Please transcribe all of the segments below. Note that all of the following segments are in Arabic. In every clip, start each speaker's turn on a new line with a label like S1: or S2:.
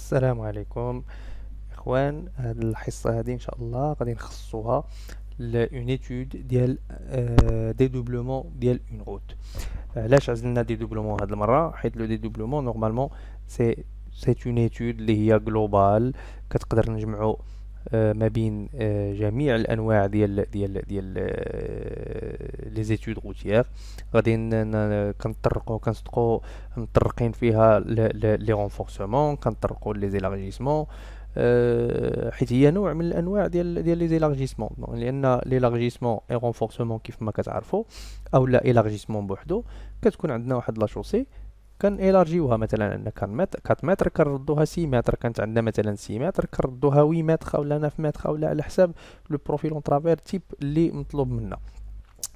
S1: السلام عليكم اخوان. هاد الحصه هذه ان شاء الله غادي نخصوها لون ايتود ديال ديدوبلومون ديال اون روت. علاش عزلنا ديدوبلومون هاد المره؟ حيت لو ديدوبلومون نورمالمون سي اون ايتود اللي هي جلوبال، كتقدر نجمعوا ما بين جميع الانواع ديال لي زيتود روتيير. غادي كنطرقوا مطرقين فيها لي رونفورسمون، كنطرقوا لي زيلارجيسمون، حيت هي نوع من الانواع ديال لي زيلارجيسمون، لان ليلارجيسمون اي رونفورسمون كيف ما كتعرفوا او لا ايلارجيسمون بوحدو. كتكون عندنا واحد لا شوسي كان ايلارجيوها، مثلا ان كان 4 متر كنردوها 6 متر، كانت عندنا مثلا 6 متر كنردوها 8 متر او لا 9 متر او لا على حساب لو بروفيل اون ترافير تيب اللي مطلوب منا.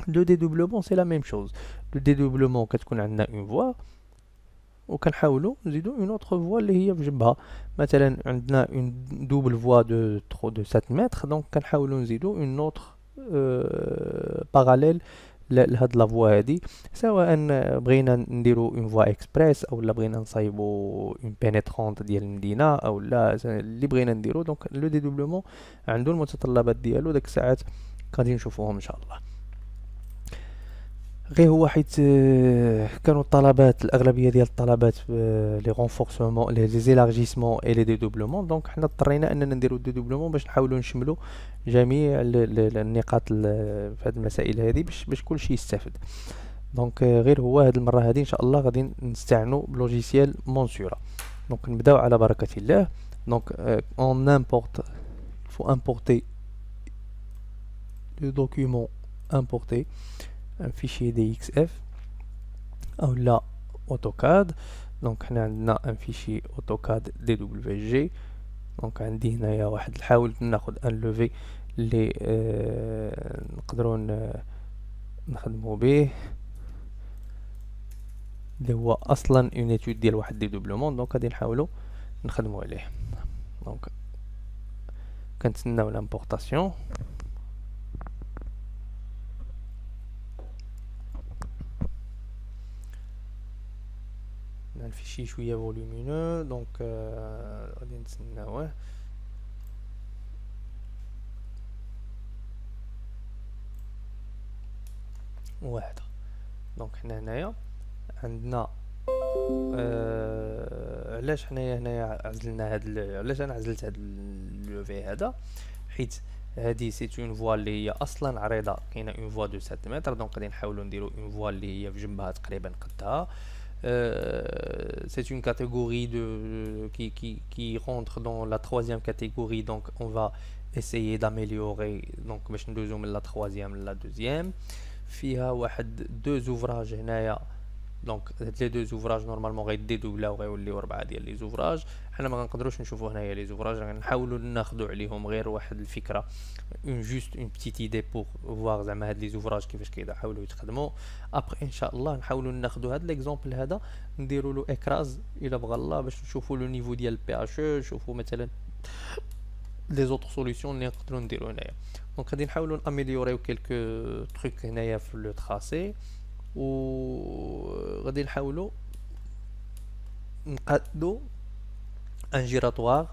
S1: لو ديدوبلومون سي لا ميم شوز. لو ديدوبلومون كتكون عندنا اون فوا وكنحاولوا نزيدوا اون اوتر فوا اللي هي في جنبها. مثلا عندنا اون دوبل فوا دو 7 متر، دونك كنحاولوا نزيدوا اون اوتر باراليل لهاد لا فوا هادي، سواء بغينا نديرو اون فوا اكسبريس او لا بغينا نصايبو اون بينيترونت ديال المدينه او لا اللي بغينا نديرو. دونك لو ديدوبلومون عنده المتطلبات ديالو، داك الساعات غادي نشوفوهم ان شاء الله. غير هو حيت كانوا الطلبات الاغلبيه ديال الطلبات لي رونفورسمون لي زيلارجيسمون اي لي ديدوبلومون، دونك حنا اضطرينا اننا نديرو ديدوبلومون باش نحاولوا نشملوا جميع النقاط في هذه المسائل هذه باش كلشي يستافد. دونك غير هو هذه المره هذه ان شاء الله غادي نستعنوا بلوجيسيال مونسورا. دونك نبداو على بركه الله. دونك اون امبورت faut importer le document importé, un fichier DXF او لا اوتوكاد. دونك حنا عندنا ان فيشي اوتوكاد دي دبليو جي. دونك عندي هنايا واحد، نحاول ناخد ان لوفي اللي نقدروا نخدموا به، اللي هو اصلا اون ايتود ديال واحد دي دوبلومون. دونك غادي نحاولوا نخدموا عليه. دونك كنتسناو لامبورطاسيون. الفيشي شويه فولومينو، دونك غادي نتسناوه. واحده. دونك حنا هنايا عندنا علاش حنايا هنايا عزلنا علاش انا عزلت هاد اللوفي هذا؟ حيت هادي سي اون فوا اللي هي اصلا عريضه، كاينه اون فوا دو 7 متر. دونك غادي نحاولوا نديرو اون فوا اللي هي في جنبها تقريبا قدها. C'est une catégorie qui rentre dans la troisième catégorie, donc on va essayer d'améliorer. Donc باش ندوزو من la troisième la deuxième. فيها واحد دو زوفراج هنايا. دونك هاد لي دو زوفراج نورمالمون غيديدوبلاو غيوليو 4 ديال لي زوفراج. حنا ما غنقدروش نشوفوا هنايا لي زوفراج، غنحاولوا ناخذوا عليهم غير واحد الفكره، اون جوست اون بتيت ايدي بور فوار زعما هاد لي زوفراج كيفاش كيحاولوا يتخدموا. ابري ان شاء الله نحاولوا ناخذوا هاد ليكزامبل هذا نديروا له اكراز الى بغى الله باش نشوفوا لو نيفو ديال البي اش، نشوفوا مثلا لي زوتر سوليوشن اللي نقدروا نديروا هنايا. دونك غادي نحاولوا ناميليوريو كيلكو تروك هنايا في لو تراسي، و غادي نحاولوا نقادو ان جيراتوار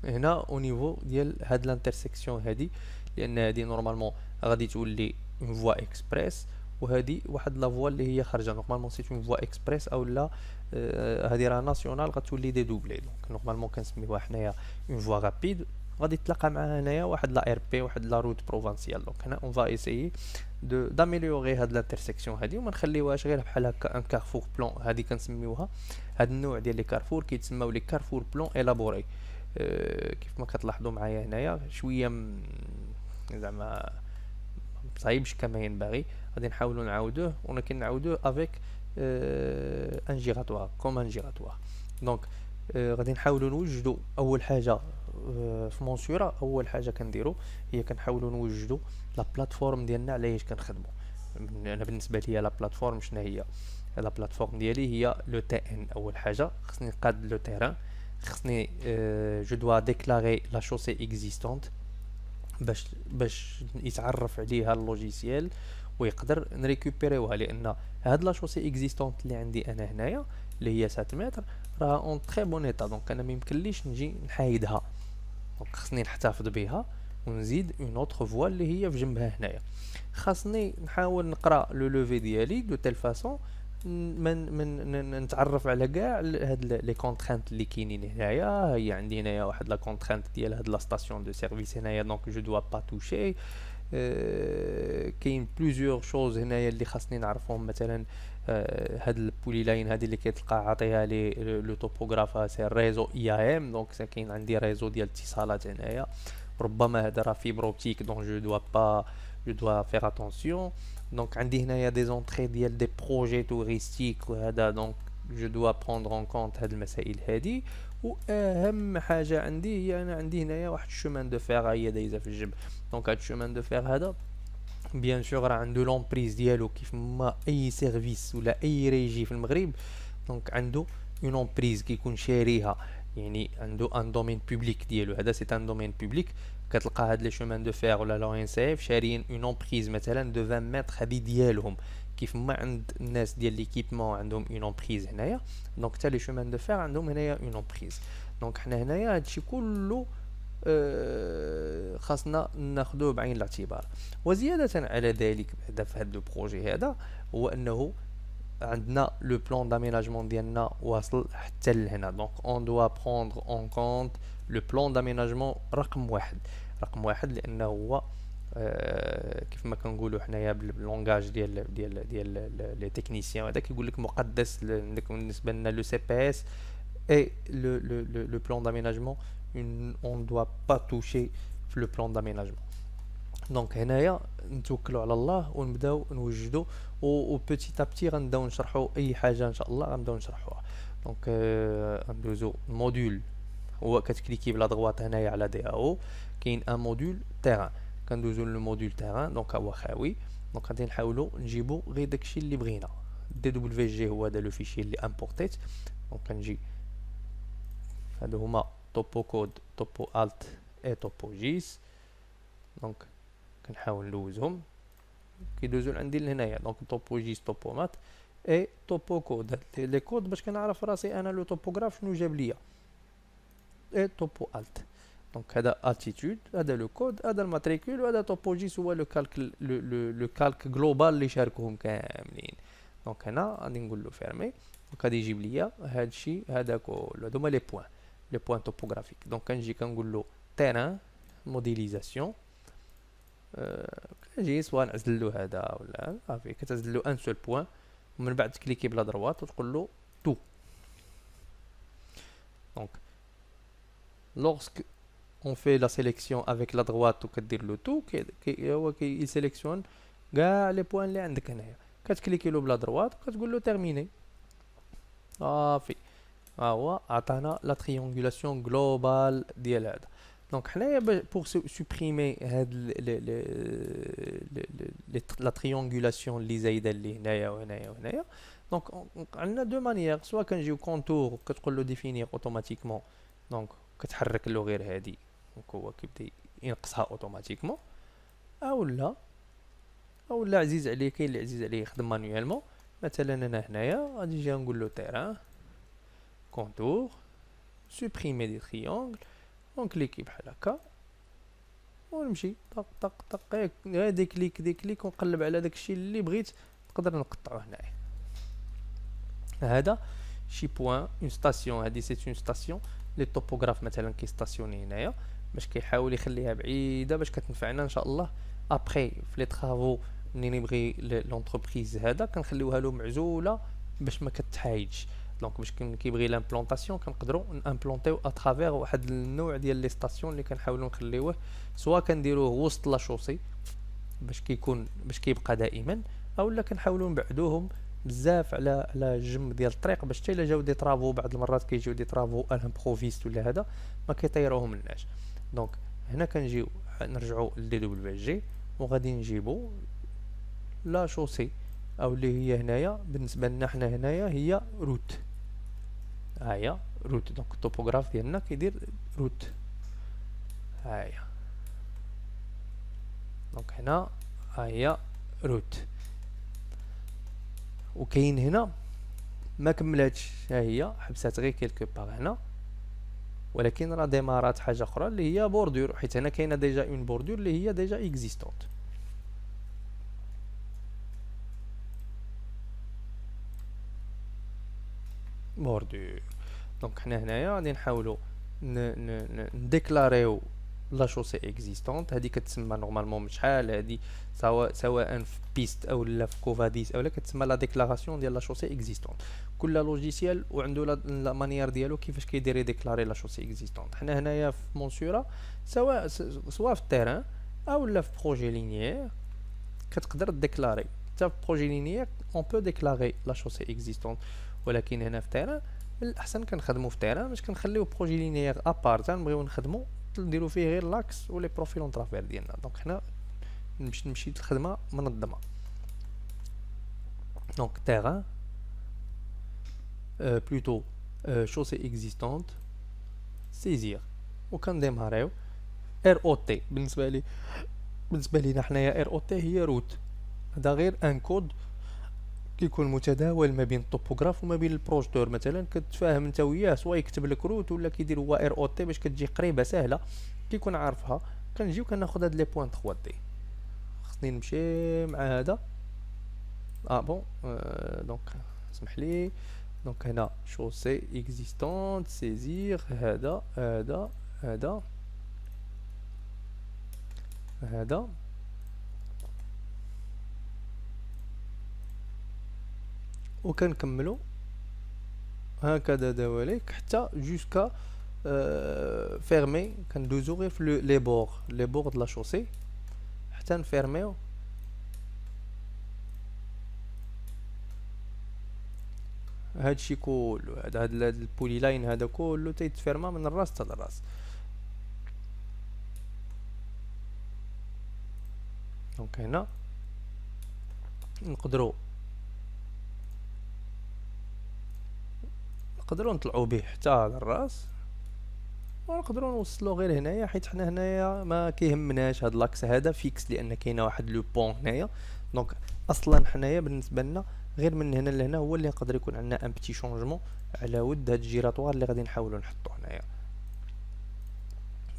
S1: هنا او نيفو ديال هاد لانترسيكسيون هادي، لان هادي نورمالمون غادي تولي اون فوا اكسبريس، وهادي واحد لا فوا اللي هي خارجه. نورمالمون سي اون فوا اكسبريس او لا هادي راه ناسيونال غتولي دي دوبلي. دونك نورمالمون كنسميوها حنايا اون فوا رابيد. غادي تلاقى معها هنايا واحد لا ار بي، واحد لا روت بروفانسيال. دونك هنا اون فا ايسيي داميليوري هاد لانترسيكسيون هادي وما نخليوهاش غير بحال هكا ان كارفور بلون. هادي كنسميوها هاد النوع ديال لي كارفور كيتسماو لي كارفور بلون الابوري. كيف ما كتلاحظوا معايا هنايا شويه زعما صايبش كما ينبغي. غادي نحاولوا نعاودوه، ولكن نعاودوه افيك ان جيراتوار كوم ان جيراتوار. دونك غادي نحاولوا نوجدوا اول حاجه في مونسورا. اول حاجه كنديروا هي كنحاولوا نوجدوا لا بلاتفورم ديالنا علاش كنخدموا. انا بالنسبه لي لا بلاتفورم شنو هي؟ لا بلاتفورم ديالي هي لو تي ان. اول حاجه خصني نقاد لو تيران، خصني جو دوا ديكلاري لا شوسي اكزيستونت باش يتعرف عليها اللوجيسيال، ويقدر نريكوبيريوها، لان هاد لا شوسي اكزيستونت اللي عندي انا هنايا اللي هي 7 متر راه اون تري بون ايتا، دونك انا ميمكنليش نجي نحايدها، دونك خصني نحتفظ بها ونزيد اون اوتر فوا اللي هي في جنبها هنايا. خاصني نحاول نقرا لو لوفي ديالي دو تيل فاسون من نتعرف على كاع هاد لي كونترانت اللي كاينين هنايا. هي عندي هنايا واحد لا كونترانت ديال هاد لا ستاسيون دو سيرفيس هنايا، دونك جو دوا با توشي. كاين بليزيور شوز هنايا اللي خاصني نعرفهم، مثلا هاد البولي لاين هادي اللي كتلقى عاطيها لي لو توبوغراف سي ريزو اي ام، دونك كاين عندي ريزو ديال الاتصالات هنايا، ربما هذا راه فيبر اوبتيك، دونك جو دوا فير اتونسيون. دونك عندي هنايا دي زونطري ديال دي بروجي توريستيك وهذا، دونك جو دوا بروندر اون كونط هاد المسائل هادي. واهم حاجه عندي هي انا عندي هنايا واحد الشومان دو فير هي دايزه في الجنب، دونك هاد الشومان دو فير هذا بيان سور راه عنده لومبريز ديالو كيف ما اي سيرفيس ولا اي ريجي في المغرب، دونك عنده اون امبريز كيكون شاريها، يعني عنده ان دومين بوبليك ديالو، هذا سي ان دومين بوبليك. كتلقى هاد لي شومان دو فير ولا لو ان سي اف شاريين اون امبريز مثلا دو 20 متر، هذه ديالهم كيف ما عند الناس ديال ليكيبمون عندهم اون امبريز هنايا، دونك حتى لي شومان دو فير عندهم هنايا اون امبريز. دونك حنا هنايا هادشي كله خاصنا ناخذوه بعين الاعتبار. وزيادة على ذلك بعدا في هذا البروجي هذا هو انه عندنا لو بلان داميناجمون ديالنا واصل حتى لهنا، دونك اون دوا بروندر اون كونط لو بلان داميناجمون رقم واحد لانه هو كيف ما كنقولوا حنايا باللونغاج ديال لي تكنيسيان، هذا كيقول لك مقدس بالنسبه لنا لو سي بي اس et le plan d'aménagement, on ne doit pas toucher le plan d'aménagement. دونك هنايا نتوكلوا على الله ونبداو نوجدوا، و بوتيت ا بتي غنبداو نشرحوا اي حاجه ان شاء الله غنبداو نشرحوها. دونك ندوزو الموديول، هو كتكليكي بلا دغوات هنايا على دي او كاين ان موديول تيران، كندوزو للموديول تيران، دونك هو خاوي. دونك غادي نحاولوا نجيبوا غير داكشي اللي بغينا. دي دبليو جي هو هذا لو فيشي اللي امبورتيت، دونك كنجي هادو هما توبو كود، توبو الت اي توبو جيس، دونك كنحاول ندوزهم كيدوزو عندي لهنايا، دونك توبو جيس توبو مات اي توبو كود. لي كود باش كنعرف راسي انا لو توبوغراف شنو جاب ليا، اي توبو الت. دونك هذا التيتود، هذا لو كود، هذا الماتريكول، وهذا توبو جيس هو لو كالك لو كالك جلوبال اللي شاركوهم كاملين. دونك هنا غادي نقول له فيرمي، دونك غادي يجيب ليا هادشي هذا كل هادو هما لي بوين، لي بوين توبوغرافيك. دونك كنجي كنقول له تيران موديليزاسيون، كنجي سواء نعزل له هذا ولا صافي كتعزل له ان سول بوين، ومن بعد تكليكي بلا دروات وتقول له تو. دونك lorsque on fait la sélection avec la droite وكدير له تو هو يسيليكسيون كاع لي بوين اللي عندك هنايا، كتكليكي له بلا دروات وكتقول له تيرميني صافي. هو عطانا لا تريونغولاسيون جلوبال ديال هذا. دونك حنايا بور سوبريمي هاد لا تريونغولاسيون اللي زايده اللي هنايا وهنايا وهنايا، دونك عندنا دو مانيير، سواء كنجيو كونتور كتقول له ديفينير اوتوماتيكمون، دونك كتحرك له غير هادي دونك هو كيبدا ينقصها اوتوماتيكمون، اولا عزيز عليه كاين اللي عزيز عليه يخدم مانيوالمون. مثلا انا هنايا غادي نجي نقول له تيران كونتور سوبريمي دي تريونغل، ونكليكي بحال هكا ونمشي طق طق طق دي كليك ونقلب على داكشي اللي بغيت نقدر نقطعو هنايا. هذا شي بوين اون ستاسيون، هادي سي اون ستاسيون لي توبوغراف مثلا كيستاسيوني هنايا باش كيحاول يخليها بعيده باش كتنفعنا ان شاء الله ابري في لي طرافو. منين يبغي لونتربريز هذا كنخليوها له معزوله باش ما كتحايدش، دونك باش كيبغي لامبلونطاسيون كنقدروا نامبلونطيو اترافير واحد النوع ديال لي ستاسيون اللي كنحاولوا نخليوه سواء كنديروه وسط لا شوسي باش كيبقى دائما، اولا كنحاولوا نبعدوهم بزاف على الجنب ديال الطريق باش حتى الا جاو دي طرافو، بعض المرات كيجيو دي طرافو امبروفيست ولا هذا ما كيطيروهم الناس. دونك هنا كنجيو نرجعوا لدي دبليو جي وغادي نجيبوا لا شوسي او اللي هي هنايا بالنسبه لنا حنا هنايا هي روت، هاهي روت. دونك التوبوغراف ديالنا كيدير روت، هاهي. دونك هنا هاهي روت. وكاين هنا ما كملاتش، ها هي حبسات غير كيلكو باغ هنا، ولكن راه ديمارات حاجه اخرى اللي هي بوردور، حيت هنا كاينه ديجا اون بوردور اللي هي ديجا اكزيستونت. بوردور. دونك حنا هنايا غادي نحاولوا نديكلاريو لا شوسي اكزيستونت. هذه كتسمى نورمالمون من شحال هذه، سواء في بيست او لا في كوفاديس او لا، كتسمى لا ديكلاراسيون ديال لا شوسي اكزيستونت. كل لوجيسيال وعنده لا مانيير ديالو كيفاش كيدير ديكلاري لا شوسي اكزيستونت. حنا هنايا في مونسورا سواء في التيران او لا في بروجي لينيير كتقدر ديكلاري. حتى في بروجي لينيير اون بو ديكلاري لا شوسي اكزيستونت، ولكن هنا في تيران من الاحسن كنخدموا في تيران باش كنخليو بروجي لينيير ابار تنبغيو نخدموا نديرو فيه غير لاكس ولي بروفيل اون ترافير ديالنا. دونك حنا نمشي الخدمه منظمه. دونك تيران بلوتو شوسي اكزيستونت سيزير، وكنديماريو ار او تي. بالنسبه لينا حنايا ار او تي هي روت. هذا غير ان كود كيكون متداول ما بين الطوبوغراف وما بين البروجيكتور. مثلا كتفاهم انت وياه، سواء يكتب لك روت ولا كيدير هو ار او تي باش كتجي قريبه سهله كيكون عارفها. كنجيو كناخذ هاد لي بوين 3 دي. خصني نمشي مع هذا بون. دونك اسمح لي. دونك هنا شوسي اكزيستونت سيزير، هذا هذا هذا هذا وكنكملو هكذا دواليك حتى جوسكا فيرمي. كندوزو غير في لي بور د لا شوسي حتى نفيرميو. هادشي كله، هاد البولي لاين هذا كله تيتفيرما من الراس حتى للراس. دونك هنا نقدروا نطلعوا به حتى على الراس، ونقدروا نوصلوا غير هنايا، حيت حنا هنايا ما كيهمناش هاد لاكس هذا فيكس لان كاينه واحد لو بون هنايا. دونك اصلا حنايا بالنسبه لنا غير من هنا لهنا هو اللي يقدر يكون عندنا ان بتي شونجمون على ود هاد الجيراتوار اللي غادي نحاولوا نحطو هنايا.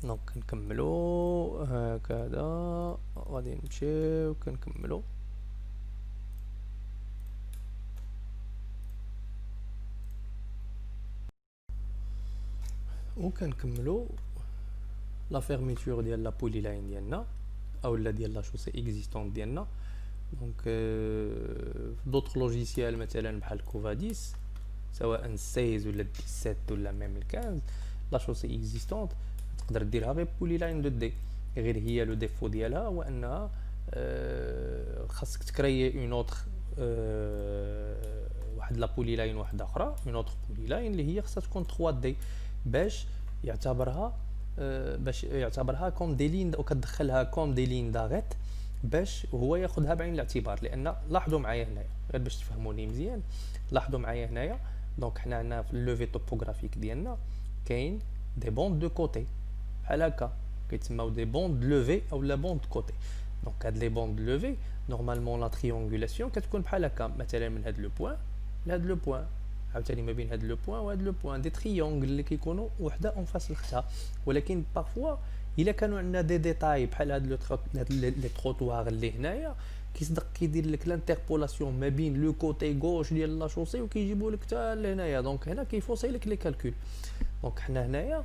S1: دونك نكملوا هكذا، غادي نمشيو كنكملوا. وكنكملوا لا فيرميتور ديال لا بولي لاين ديالنا اولا ديال لا شوسي اكزيستونت ديالنا. دونك دوطخ لوجيسيال مثلا بحال كوفاديس سواء 16 ولا 17 ولا ميم 15 لا شوسي اكزيستونت تقدر ديرها غير بولي لاين دو دي. غير هي لو ديفو ديالها هو انها خاصك تكريي اون اوتر واحد لا بولي لاين واحده اخرى، اون اوتر بولي لاين اللي هي خاصها تكون 3 دي باش يعتبرها كوم دي لين، وكتدخلها كوم دي لين داغيت باش هو ياخذها بعين الاعتبار. لان لاحظوا معايا هنايا غير باش تفهموني مزيان، لاحظوا معايا هنايا. دونك حنا عندنا في اللوفي توبوغرافيك ديالنا كاين دي بوند دو كوتي بحال هكا كيتسماو دي بوند لوفي او لا بوند كوتي. دونك هاد لي بوند لوفي نورمالمون لا تريونغولاسيون كتكون بحال هكا، مثلا من هاد لو بوين لهاد لو بوين، عاوتاني ما بين هاد لو بوين وهاد لو بوين دي تريونغل اللي كيكونوا وحده اون فاس لختها. ولكن بارفوا الا كانوا عندنا دي ديتاي بحال هاد لي تروطوار اللي هنايا كيصدق كيدير لك لانتربولاسيون ما بين لو كوتي غوش ديال لا شوسي وكيجيبوا لك حتى لهنايا. دونك هنا كيفوصي لك لي كالكول. دونك حنا هنايا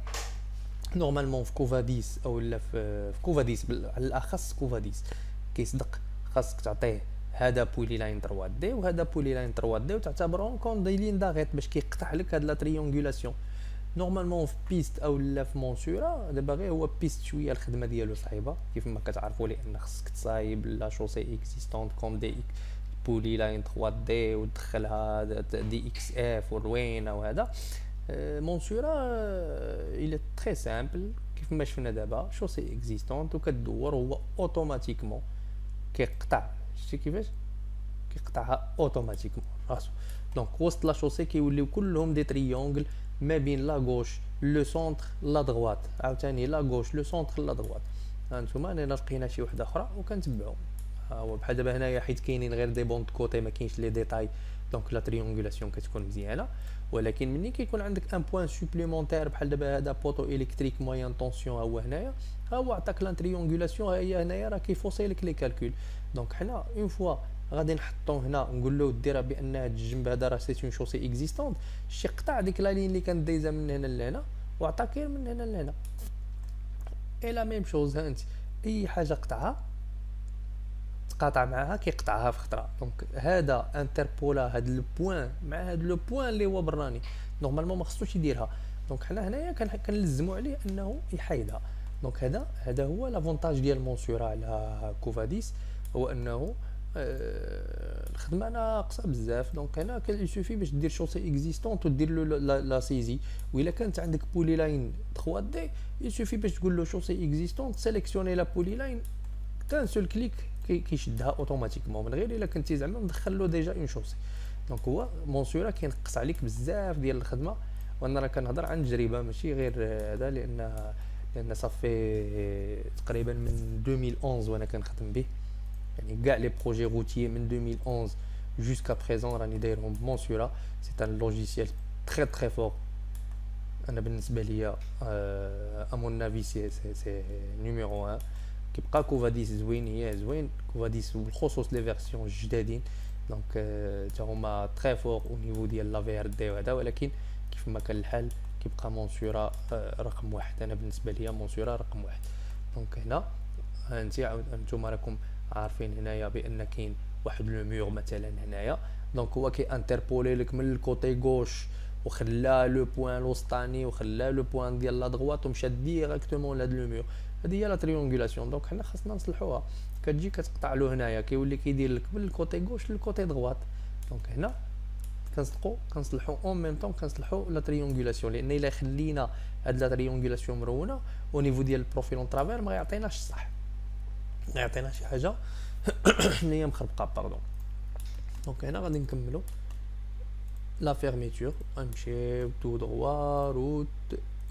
S1: نورمالمون في كوفاديس او لا في كوفاديس على الاخص كوفاديس كيصدق خاصك تعطيه هذا بولي لاين 3 دي وهذا بولي لاين 3 دي وتعتبرهم كون دي لين داغيت باش كيقطع لك هاد لا تريونغولاسيون. نورمالمون في بيست او لا في مونسورا دابا غير هو بيست شويه الخدمه ديالو صعيبه كيف ما كتعرفوا، لان خصك تصايب لا شوسي اكزيستونت كوم دي بولي لاين 3 دي وتدخلها دي اكس اف والروينه وهذا. مونسورا الى تري سامبل كيف ما شفنا دابا شوسي اكزيستونت وكدور هو اوتوماتيكمون كيقطع. شتي كيفاش كيقطعها اوتوماتيكمون راسو. دونك وسط لا شوسي كيوليو كلهم دي تريونغل ما بين لا غوش لو سونتر لا دغوات، عاوتاني لا غوش لو سونتر لا دغوات. هانتوما انا لقينا شي وحده اخرى وكنتبعو هو بحال دابا هنايا حيت كاينين غير دي بوند كوتي ما كاينش لي ديتاي، دونك لا تريونغولاسيون كتكون مزيانه. ولكن ملي كيكون عندك ان بوين سوبليمونتير بحال دابا هذا بوطو الكتريك موين طونسيون ها هو هنايا، ها هو عطاك لا تريونغولاسيون، ها هي هنايا راه كيفوسي لك لي كالكول. دونك حنا اون فوا غادي نحطو هنا نقول له ديرها بان هاد الجنب هذا راه سي اون شوسي اكزيستونت، شي قطع ديك لا لين اللي كانت دايزه من هنا لهنا وعطاك غير من هنا لهنا. اي لا ميم شوز، ها انت اي حاجه قطعها تقاطع معاها كيقطعها في خطره. دونك هذا انتربولا هذا لو بوين مع هذا لو بوين اللي هو براني نورمالمون ما خصوش يديرها. دونك حنا هنايا كنلزموا عليه انه يحيدها. دونك هذا هو لافونتاج ديال مونسورا على كوفاديس، هو انه الخدمه ناقصه بزاف. دونك هنا يسوفي باش دير شوسي اكزيستونت ودير له لا سيزي. والا كانت عندك بولي لاين 3 دي يسوفي باش تقول له شوسي اكزيستونت سيليكسيوني لا بولي لاين كان سول كليك كيشدها اوتوماتيكمون من غير الا كنتي زعما مدخل له ديجا اون شوسي. دونك هو مونسورا كينقص عليك بزاف ديال الخدمه. وانا راه كنهضر عن تجربه ماشي غير هذا، لان صافي تقريبا من 2011 وانا كنخدم به، يعني كاع لي بروجي روتيي من 2011 جوسكا بريزون راني دايرهم بمونسورا. سي ان لوجيسيال تري تري فور. انا بالنسبه ليا امون نافي سي نيميرو 1. كيبقى كوفاديس زوين، هي زوين كوفاديس بالخصوص لي فيرسيون الجدادين. دونك تا هما تري فور او نيفو ديال لا في ار دي وهذا، ولكن كيف ما كان الحال كيبقى مونسورا رقم واحد. انا بالنسبه ليا مونسورا رقم واحد. دونك هنا انتم راكم عارفين هنايا بان كاين واحد لو مور مثلا هنايا. دونك هو كي انتربولي لك من الكوتي غوش وخلا لو بوين الوسطاني وخلا لو بوين ديال لا دغوات ومشى ديريكتومون لهاد لو مور. هذه هي لا تريونغولاسيون. دونك حنا خاصنا نصلحوها. كتجي كتقطع له هنايا كيولي كيدير لك من الكوتي غوش للكوتي دغوات. دونك هنا كنصلحو اون ميم طون كنصلحو لا تريونغولاسيون، لان الا خلينا هاد لا تريونغولاسيون مرونه او نيفو ديال البروفيل اون ترافير ما يعطيناش الصح، ما يعطيناش شي حاجه اللي هي مخربقه باردون. دونك هنا غادي نكملو لا فيرميتور. غنمشيو تو دروا روت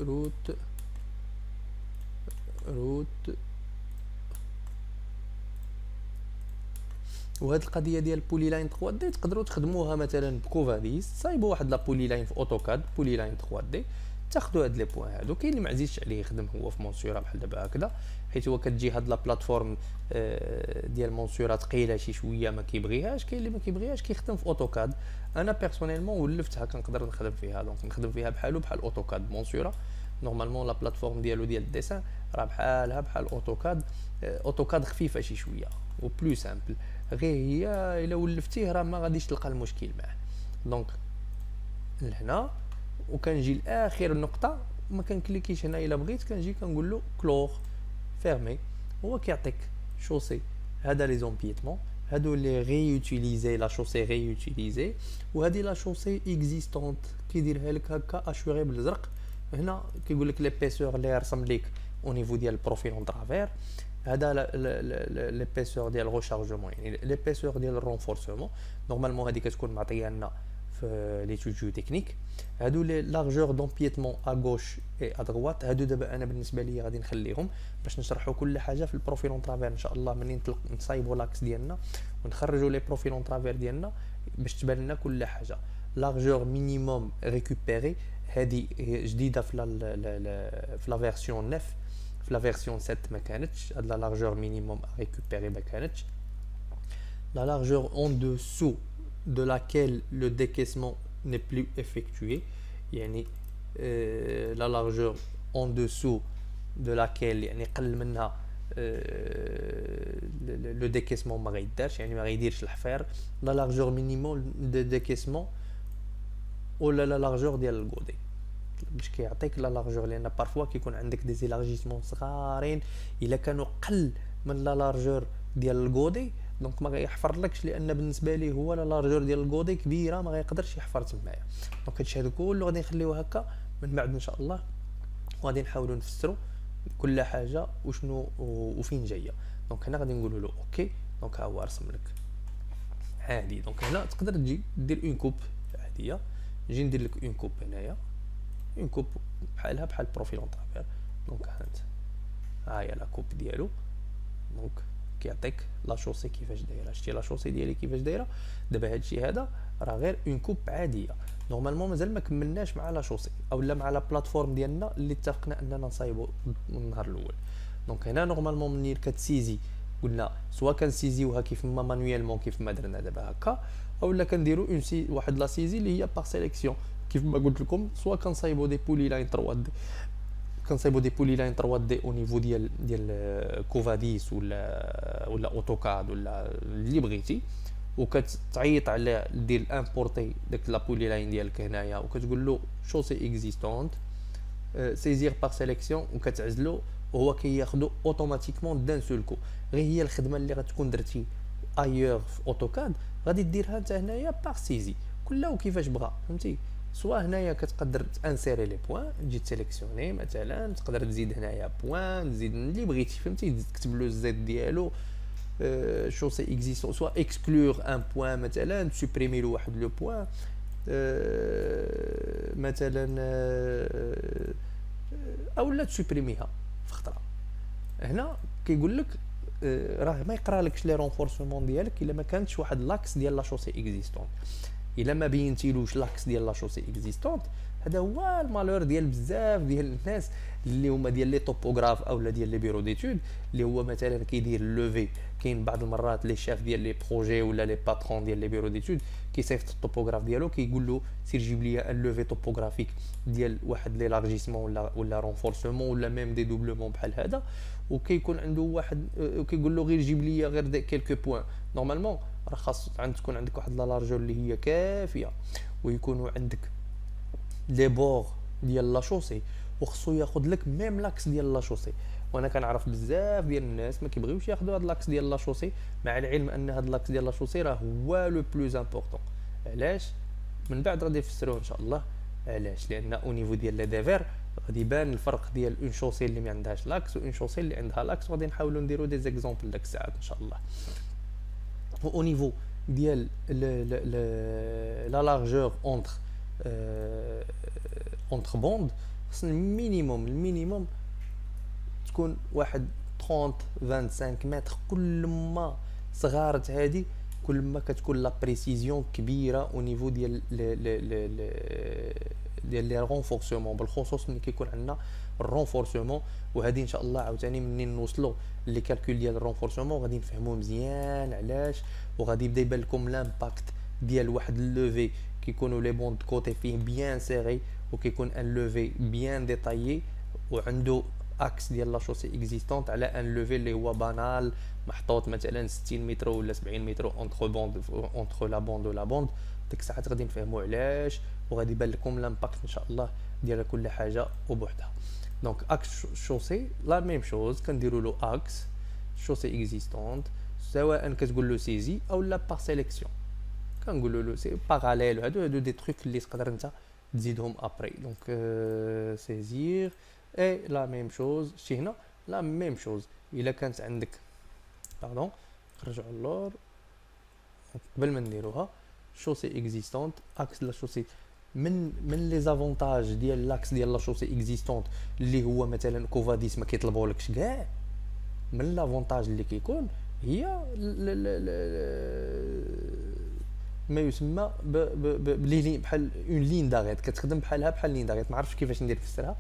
S1: روت روت. وهاد القضيه ديال بولي لاين 3 دي تقدروا تخدموها مثلا بكوفاديس. صايبوا واحد لا بولي لاين في اوتوكاد بولي لاين 3 دي، تاخذوا هاد لي بوين هادو. كاين اللي ما عزيزش عليه يخدم هو في مونسورا بحال دابا هكذا، حيت هو كتجي هاد لا بلاتفورم ديال مونسورا ثقيله شي شويه ما كيبغيهاش. كاين اللي ما كيبغيهاش كيخدم في اوتوكاد. انا بيرسونيلمون ولفتها كنقدر نخدم فيها. دونك نخدم فيها بحال اوتوكاد مونسورا. نورمالمون لا بلاتفورم ديالو ديال الديسان راه بحال اوتوكاد. اوتوكاد خفيفه شي شويه و بلو سامبل، غير هي الا ولفتيه راه ما غاديش تلقى المشكل معاه. دونك لهنا وكنجي لاخر نقطه ما كنكليكيش هنا. الا بغيت كنجي كنقول له كلور فيرمي، هو كيعطيك شوسي. هذا لي زومبيتمون هادو لي ريوتيليزي لا شوسي ريوتيليزي، وهذه لا شوسي اكزيستونت كيديرها لك هكا اشوغي بالازرق. هنا كيقول لك ليبيسور اللي رسم ليك او نيفو ديال البروفيل اون ترافير. هذا ليبيسور ديال الريشارجمون، يعني ليبيسور ديال الرونفورسمون. نورمالمون هذه كتكون معطيه لنا في لي توجو تكنيك. هادو لي لارجور دومبيتمون ا غوش اي ا دغوات. هادو دابا انا بالنسبه لي غادي نخليهم باش نشرحوا كل حاجه في البروفيل اون ترافير ان شاء الله. منين نصايبوا لاكس ديالنا ونخرجوا لي بروفيل اون ترافير ديالنا باش تبان لنا كل حاجه. لارجور مينيموم ريكوبيري هذه جديده في لا فيرسيون 9. في لا فيرسيون 7 ما كانتش هاد لا لارجور مينيموم ريكوبيري ما كانتش. لا لارجور اون دوسو de laquelle le décaissement n'est plus effectué, يعني la largeur en dessous de laquelle يعني قل منها لو ديكيسمون ما غيدارش، يعني ما غيديرش الحفير. لا لارجور مينيموم دو ديكيسمون ولا لا لارجور ديال الكودي باش كيعطيك لا لارجور. لان بارفوا كيكون عندك دي زيلارجيسمون صغارين الا كانوا قل من لا لارجور ديال الكودي دونك ما غيحفرلكش، لان بالنسبه ليه هو لا لارجور ديال الكودي كبيره ما غيقدرش يحفر تمايا. دونك هادشي هذا كله غادي نخليوه هكا من بعد ان شاء الله، وغادي نحاولوا نفسروا كل حاجه وشنو وفين جايه. دونك هنا غادي نقولوا له اوكي. دونك ها هو رسم لك عادي. دونك هنا تقدر تجي دير اون كوب عاديه. نجي ندير لك اون كوب هنايا، اون كوب بحالها بحال بروفيل اون ترافير. دونك ها انت ها هي لا كوب ديالو. دونك كيعطيك لا شوسي كيفاش دايره. شتي لا شوسي ديالي كيفاش دايره دابا؟ هادشي هذا راه غير اون كوب عاديه. نورمالمون مازال ما كملناش مع لا شوسي اولا مع لا بلاتفورم ديالنا اللي اتفقنا اننا نصايبوا النهار الاول. دونك هنا نورمالمون منين كتسيزي قلنا سوا كنسيزيوها كيف ما مانويلمون كيف ما درنا دابا هكا، اولا كنديروا اون واحد لا سيزي اللي هي باغ سيليكسيون كيف ما قلت لكم. سوا كنصايبوا دي بولي لاين 3 دي، كنصايبوا دي بولي لاين 3 دي او نيفو ديال كوفاديس ولا اوتوكاد ولا اللي بغيتي، وكتعيط على دير امبورتي داك لا بولي لاين ديالك هنايا وكتقول له شوسي اكزيستونت سيزير باغ سيليكسيون وكتعزلو وهو كياخدو اوتوماتيكمون دان سولكو. غير هي الخدمه اللي غتكون درتي ايور في اوتوكاد غادي ديرها انت هنايا باغ سيزي كلها وكيفاش بغا، فهمتي؟ سواء هنايا كتقدر تانسيري لي بوين تجي تسيليكسيوني مثلا، تقدر تزيد هنايا بوين تزيد اللي بغيتي، فهمتي؟ تكتب له الزيت ديالو شوسي اكزيستون، سواء اكسكلور ان بوين مثلا تسوبريمي له واحد لو بوين مثلا اولا تسوبريميها في خطره. هنا كيقول لك راه ما يقرا لكش لي رونفورسمون ديالك الا ما كانتش واحد لاكس ديال لا شوسي اكزيستونت. الا ما بينتيلوش لاكس ديال لا شوسي اكزيستونت، هذا هو المالور ديال بزاف ديال الناس اللي هما ديال لي توبوغراف اولا ديال لي بيرو ديتود، اللي هو مثلا كيدير لوفي. كاين بعض المرات لي شاف ديال لي بروجي ولا لي باترون ديال لي بيرو ديتود كيصيفط التوبوغراف ديالو كيقول له سير جيب لي ان لوفي توبوغرافيك ديال واحد ليلارجيسمون ولا رونفورسمون ولا ميم دي دوبلومون بحال هذا، وكيكون عنده واحد كيقول له غير جيب لي غير دي كيلكو بوين. نورمالمون راه خاص تكون عندك واحد لا لارجور اللي هي كافيه، ويكونوا عندك لي بور ديال لا شوسي، وخصو ياخذ لك ميم لاكس ديال لا شوسي. وانا كنعرف بزاف ديال الناس ما كيبغيوش ياخذوا هاد لاكس ديال لا شوسي، مع العلم ان هاد لاكس ديال لا شوسي راه هو لو بلوز امبورطون. علاش؟ من بعد غادي نفسروه ان شاء الله. علاش؟ لان او نيفو ديال لي ديفير غادي يبان الفرق ديال اون شوسي اللي ما عندهاش لاكس واون شوسي اللي عندها لاكس، وغادي نحاولوا نديروا دي زيكزامبل داك الساعات ان شاء الله. au niveau ديال la largeur entre bond خصنا المينيموم تكون واحد 30 25 متر. كل ما صغارت هذه كل ما كتكون لا بريسيزيون كبيره او نيفو ديال لي رونفورسمون، بالخصوص ملي كيكون عندنا الرونفورسمون. وهذه ان شاء الله عاوتاني منين نوصلوا لي كالكول ديال الرونفورسمون غادي نفهموا مزيان علاش، وغادي يبدا يبان لكم لامباكت ديال واحد اللوفي كيكونوا لي بوند كوتي فيه بيان سيري، وكيكون ان لوفي بيان ديتايي وعنده اكس ديال لا شوسي اكزيستونت على ان لوفي اللي هو بانال محطوط مثلا 60 متر ولا 70 متر اونتر لا بوند ولا بوند. ديك الساعات غادي نفهموا علاش، وغادي يبان لكم لامباكت ان شاء الله ديال كل حاجه وبوحدها. دونك اكس شوسي لا ميم شوز كنديروا له اكس شوسي اكزيستونت، سواء كتقول له سيزي او لا بار سيليكسيون كنقولوا له سي باراليل. هادو دي تروك اللي تقدر انت تزيدهم ابري. دونك سيزير اي لا ميم شوز. شتي هنا لا ميم شوز الا كانت عندك باردون نرجعوا اللور قبل ما نديروها شوسي اكزيستونت اكس لا شوسي. من لي زافونتاج ديال لاكس ديال لا شوسي اكزيستونت اللي هو مثلا كوفاديس ما كيطلبولكش كاع، من لافونتاج اللي كيكون هي ما يسمى بلي بحال اون لين داغيت كتخدم بحال لين داغيت. ما عرفتش كيفاش ندير نفسرها،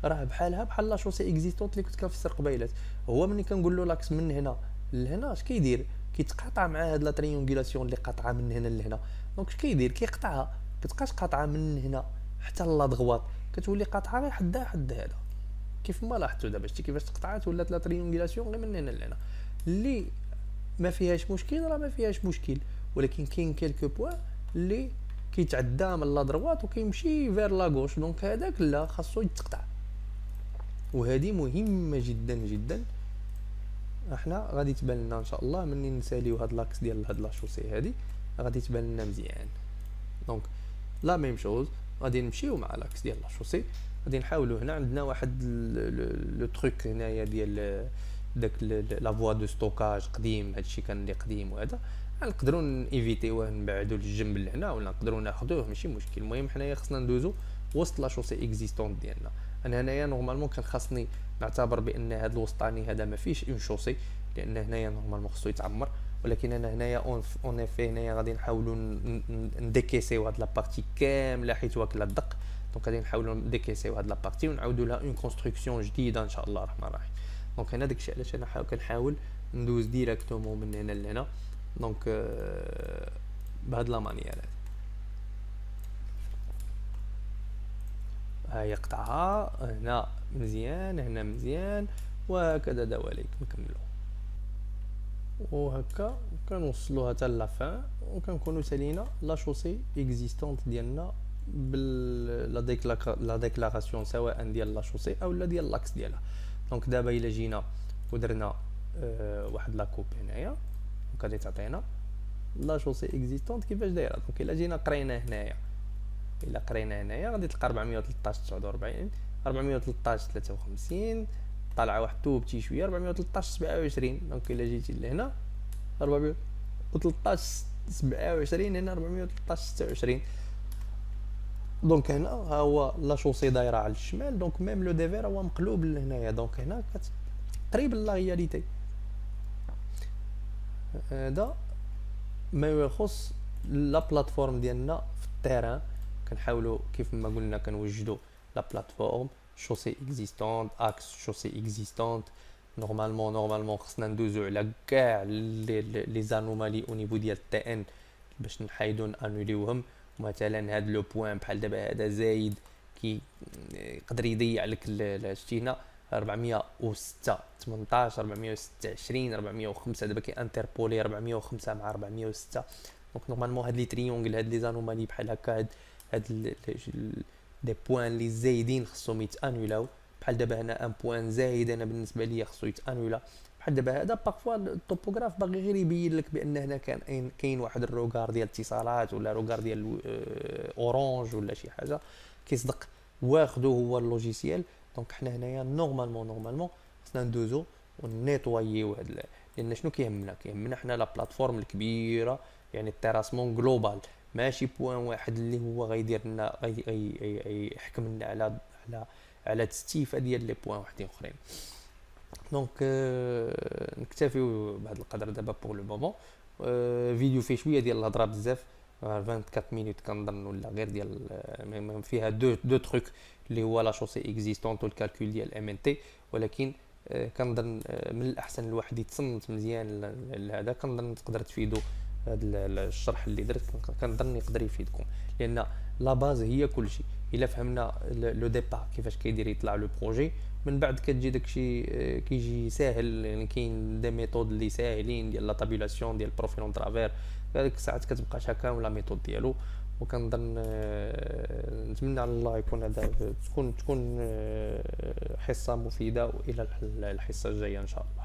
S1: راه بحال لا شوسي اكزيستونت اللي كنت كنفسر قبيلات. هو ملي كنقول له لاكس من هنا لهنا اش كيدير؟ كيتقاطع مع هاد لا تريونغولاسيون اللي قاطعه من هنا لهنا. دونك اش كيدير؟ كيقطعها، كتبقاش قاطعه من هنا حتى لا دغواط، كتولي قاطعه غير حد هذا كيف ما لاحظتوا دابا. شتي كيفاش تقطعات ولات لا تريونغولاسيون غير من هنا لهنا اللي ما فيهاش مشكل. راه ما فيهاش مشكل، ولكن كاين كيلكو بوين اللي كيتعدى من لا دروات وكيمشي فير لا غوش. دونك هذاك لا خاصو يتقطع، وهذه مهمه جدا جدا. احنا غادي تبان لنا ان شاء الله مني نساليو هاد لاكس ديال هاد لا شوسي هادي غادي تبان لنا مزيان. دونك لا ميم شوز غادي نمشيو مع لاكس ديال لا شوسي. غادي نحاولوا هنا عندنا واحد لو تروك هنايا ديال داك لا فوا دو ستوكاج قديم. هادشي كان اللي قديم، وهذا نقدروا نيفيتيوه نبعدوا للجنب لهنا ولا نقدروا ناخذوه ماشي مشكل. المهم حنايا خصنا ندوزو وسط لا شوسي اكزيستونت ديالنا. انا هنايا نورمالمون كان خاصني نعتبر بان هذا الوسطاني هذا ما فيش اون شوسي، لان هنايا نورمالمون خصو يتعمر، ولكن انا هنايا اون افي هنايا غادي نحاولوا نديكيسيو هاد لابارتي كامله حيت واكله الدق. دونك غادي نحاولوا نديكيسيو هاد لابارتي ونعاودوا لها اون كونستركسيون جديده ان شاء الله الرحمن الرحيم. دونك هنا داكشي علاش انا كنحاول ندوز ديريكتومون من هنا لهنا. دونك بهاد لا مانيير هادي هاي قطعها هنا مزيان هنا مزيان وهكذا دواليك نكملو وهكا كنوصلوها حتى لافان وكنكونوا سالينا لا شوسي اكزيستونط ديالنا لا ديكلاراسيون سواء ديال لا شوسي او لا ديال لاكس ديالها. دونك دابا الا جينا ودرنا واحد لا كوب هنايا وكادي تعطينا لا شوسي اكزيستونط كيفاش دايره. دونك الا جينا قرينا هنايا غادي تلقى 413 49 413 53 طالعه واحد توبتي شويه 413 27. دونك الا جيتي لهنا 413 27 هنا 413 26. دونك هنا ها هو لا شوسي دايره على الشمال. دونك ميم لو ديفير هو مقلوب لهنايا. دونك هنا قريب لا رياليتي. هذا ما يخص لا بلاتفورم ديالنا في التيران. كنحاولوا كيف ما قلنا كنوجدوا لا بلاتفورم شوسي اكزيستونط اكس شوسي اكزيستونط. نورمالمون خصنا ندوزو على كاع لي زانومالي او نيفو ديال تي ان باش نحيدو انوليوهم. مثلا هاد لو بوين بحال دابا هذا زايد كي يقدر يضيع لك شتينا 406 18 426 405 دابا كي انتربولي 405 مع 406. دونك نورمالمون هاد لي تريونغل هاد لي زانومالي بحال هكا هاد دي بوين لي زايدين خصهم يتانولاو. بحال دابا هنا ان بوين زايد انا بالنسبه ليا خصو يتانولا. بحال دابا هذا بارفوا الطوبوغراف باغي غير يبين لك بان هنا كاين واحد الروغار ديال الاتصالات ولا روغار ديال اورانج ولا شي حاجه كيصدق واخدو هو اللوجيسيال. دونك حنا هنايا نورمالمون خصنا ندوزو ونيطوايو هاد لان شنو كيهمنا حنا لا بلاتفورم الكبيره يعني التيراسمون جلوبال ماشي بوين واحد اللي هو غيدير لنا يحكم لنا على تستيفه ديال لي بوين واحدين اخرين. دونك نكتفيو بهذا القدر دابا بوغ لو مومون. فيديو فيه شويه ديال الهضره بزاف 24 مينوت كنظن ولا غير ديال فيها دو تروك اللي هو لا شوسي اكزيستونط والكالكول ديال ام ان تي. ولكن كنظن من الاحسن الواحد يتصنت مزيان لهذا. كنظن تقدر تفيدو هذا الشرح اللي درت. كنظن يقدر يفيدكم لان لا باز هي كل شيء. الا فهمنا لو ديبار كيفاش كيدير يطلع لو بروجي من بعد كتجي داكشي كيجي ساهل. يعني كاين دي ميثود اللي ساهلين ديال لا تابيلاسيون ديال بروفيل اون ترافير هذيك الساعات كتبقى شاكا ولا ميثود ديالو. وكنظن نتمنى على الله يكون هذا تكون حصه مفيده والى الحصه الجايه ان شاء الله.